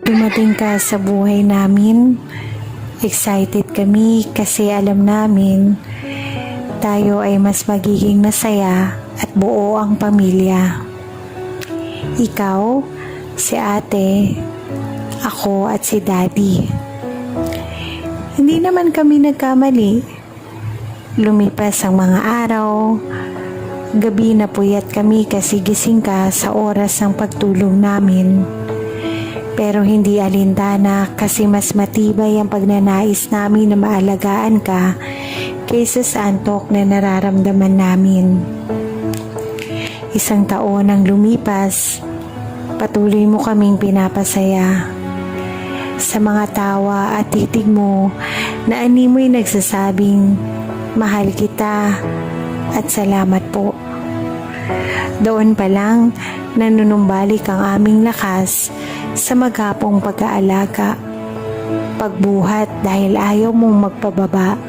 Dumating ka sa buhay namin. Excited kami kasi alam namin tayo ay mas magiging masaya at buo ang pamilya. Ikaw, si ate, ako at si daddy. Hindi naman kami nagkamali. Lumipas ang mga araw, gabi na puyat kami kasi gising ka sa oras ng pagtulog namin. Pero hindi alintana kasi mas matibay ang pagnanais namin na maalagaan ka kaysa sa antok na nararamdaman namin. Isang taon ang lumipas, patuloy mo kaming pinapasaya. Sa mga tawa at titig mo na animoy nagsasabing, mahal kita at salamat po. Doon pa lang, nanunumbalik ang aming lakas sa maghapong pag-aalaga, pagbuhat dahil ayaw mong magpababa.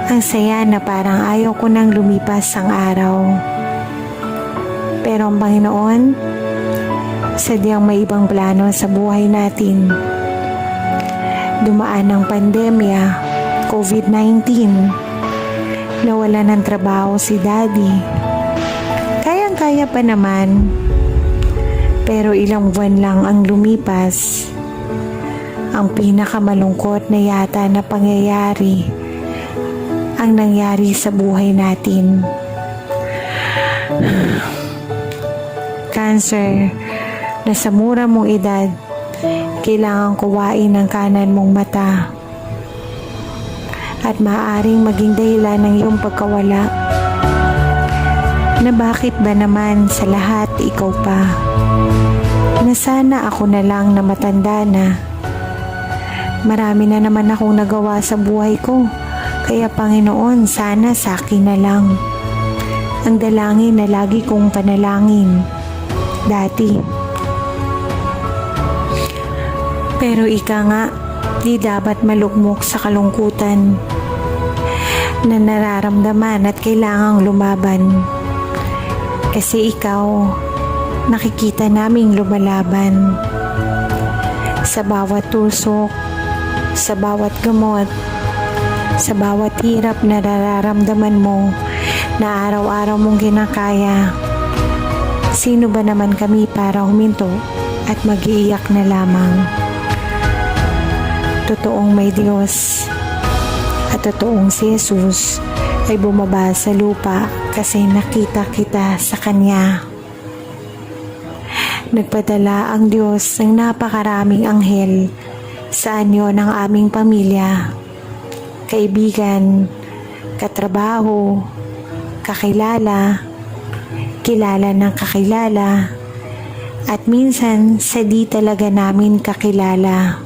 Ang saya na parang ayaw ko nang lumipas ang araw. Pero ang Panginoon, sadyang may ibang plano sa buhay natin. Dumaan ang pandemya, COVID-19. Nawala ng trabaho si Daddy. Kayang-kaya pa naman. Pero ilang buwan lang ang lumipas. Ang pinakamalungkot na yata na pangyayari ang nangyari sa buhay natin. Cancer na sa mura mong edad, kailangan kuwain ng kanan mong mata at maaaring maging dahilan ng iyong pagkawala. Na bakit ba naman sa lahat ikaw pa? Na sana ako na lang na matanda na. Marami na naman akong nagawa sa buhay ko, kaya Panginoon, sana sa akin na lang ang dalangin na lagi kong panalangin dati. Pero ika nga, di dapat malugmok sa kalungkutan na nararamdaman at kailangang lumaban. Kasi ikaw, nakikita naming lumalaban. Sa bawat tusok, sa bawat gamot, sa bawat hirap na nararamdaman mo na araw-araw mong ginakaya. Sino ba naman kami para huminto at mag-iiyak na lamang? Totoong may Diyos at totoong si Jesus ay bumaba sa lupa kasi nakita kita sa Kanya. Nagpadala ang Diyos ng napakaraming anghel sa anyo ng aming pamilya, kaibigan, katrabaho, kakilala, kilala ng kakilala, at minsan sa di talaga namin kakilala.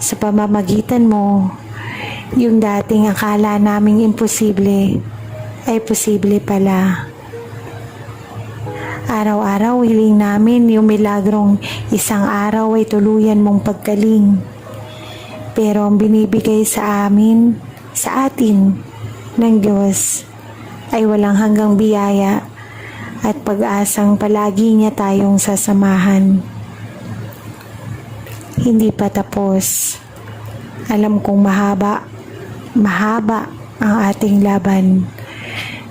Sa pamamagitan mo, yung dating akala naming imposible ay posible pala. Araw-araw hiling namin yung milagrong isang araw ay tuluyan mong paggaling. Pero ang binibigay sa amin, sa atin, ng Diyos ay walang hanggang biyaya at pag-asang palagi niya tayong sasamahan. Hindi pa tapos. Alam kong mahaba ang ating laban.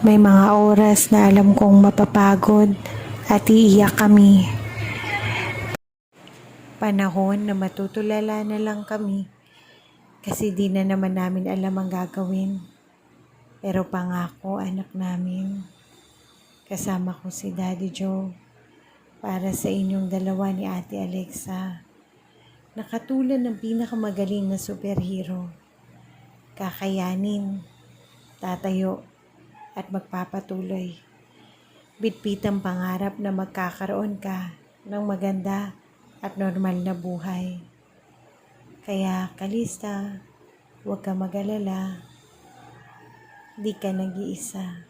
May mga oras na alam kong mapapagod at iiyak kami. Panahon na matutulala na lang kami kasi di na naman namin alam ang gagawin. Pero pangako anak namin, kasama ko si Daddy Joe para sa inyong dalawa ni Ate Alexa. Nakatulad ng pinakamagaling na superhero. Kakayanin, tatayo, at magpapatuloy. Bitbit ang pangarap na magkakaroon ka ng maganda at normal na buhay. Kaya Kalista, huwag ka mag-alala. Di ka nag-iisa.